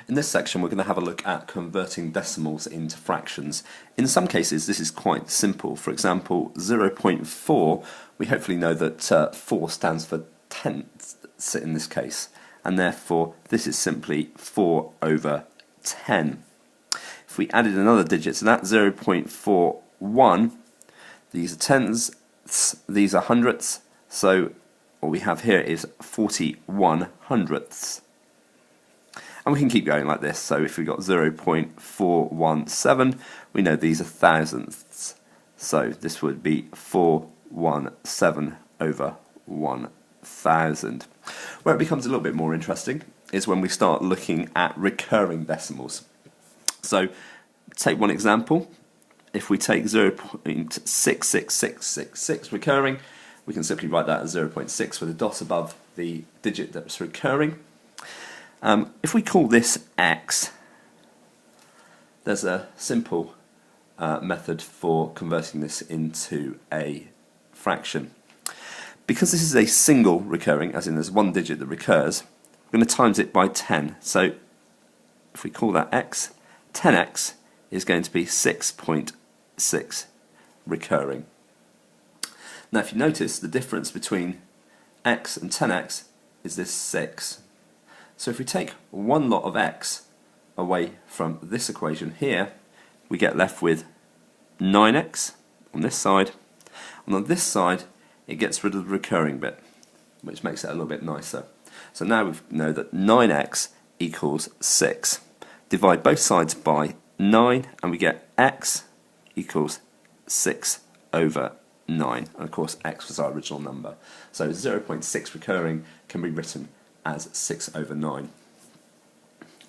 In this section we're going to have a look at converting decimals into fractions. In some cases this is quite simple. For example, 0.4, we hopefully know that 4 stands for tenths in this case, and therefore this is simply 4 over 10. If we added another digit to that, 0.41, these are tenths, these are hundredths, so what we have here is 41 hundredths. And we can keep going like this. So if we got 0.417, we know these are thousandths. So this would be 417 over 1000. Where it becomes a little bit more interesting is when we start looking at recurring decimals. So take one example. If we take 0.66666 recurring, we can simply write that as 0.6 with a dot above the digit that's recurring. If we call this x, there's a simple method for converting this into a fraction. Because this is a single recurring, as in there's one digit that recurs, we're going to times it by 10. So if we call that x, 10x is going to be 6.6 recurring. Now if you notice, the difference between x and 10x is this 6. So if we take one lot of x away from this equation here, we get left with 9x on this side, and on this side it gets rid of the recurring bit, which makes it a little bit nicer. So now we know that 9x equals 6. Divide both sides by 9 and we get x equals 6 over 9. And of course x was our original number. So 0.6 recurring can be written as 6 over 9.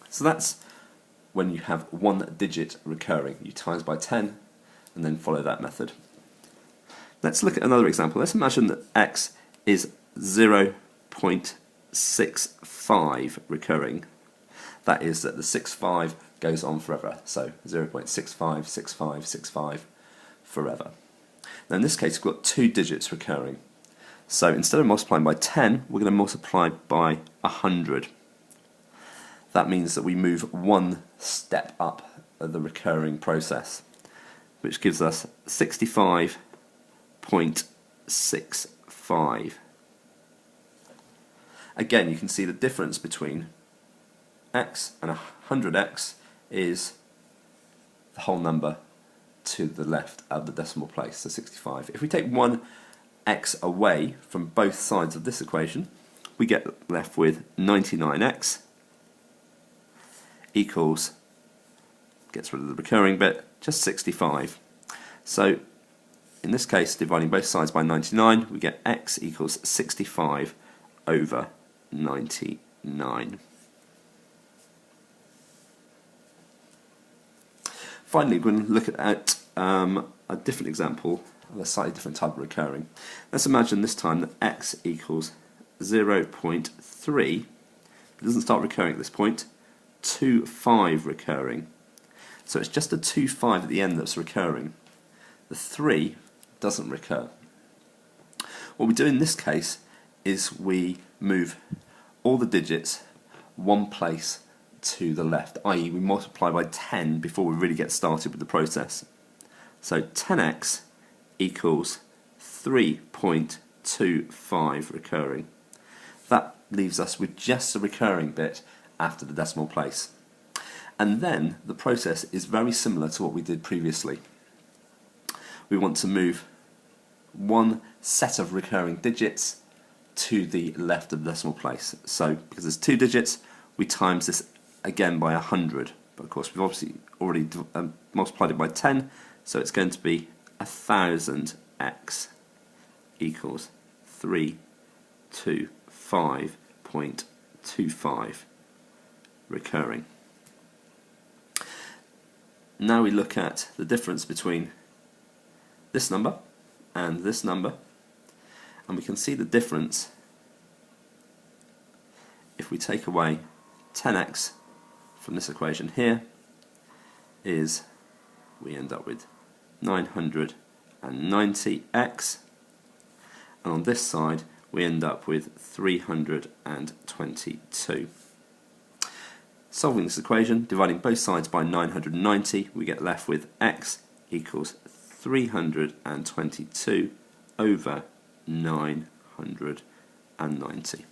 So that's when you have one digit recurring. You times by 10 and then follow that method. Let's look at another example. Let's imagine that x is 0.65 recurring. That is that the 65 goes on forever. So 0.65, 65, 65 forever. Now in this case we've got two digits recurring. So instead of multiplying by 10, we're going to multiply by 100. That means that we move one step up the recurring process, which gives us 65.65. Again, you can see the difference between x and 100x is the whole number to the left of the decimal place, so 65. If we take one x away from both sides of this equation, we get left with 99x equals, gets rid of the recurring bit, just 65. So in this case, dividing both sides by 99, we get x equals 65 over 99. Finally, we're going to look at a different example of a slightly different type of recurring. Let's imagine this time that x equals 0.3. It doesn't start recurring at this point. 2,5 recurring. So it's just a 2,5 at the end that's recurring. The 3 doesn't recur. What we do in this case is we move all the digits one place to the left, i.e. we multiply by 10 before we really get started with the process. So 10x equals 3.25 recurring. That leaves us with just the recurring bit after the decimal place. And then the process is very similar to what we did previously. We want to move one set of recurring digits to the left of the decimal place. So because there's two digits, we times this again by 100. But of course we've obviously already multiplied it by 10, so it's going to be 1000x equals 325.25 recurring. Now we look at the difference between this number and this number, and we can see the difference if we take away 10x from this equation here is we end up with 990x, and on this side we end up with 322. Solving this equation, dividing both sides by 990, we get left with x equals 322 over 990.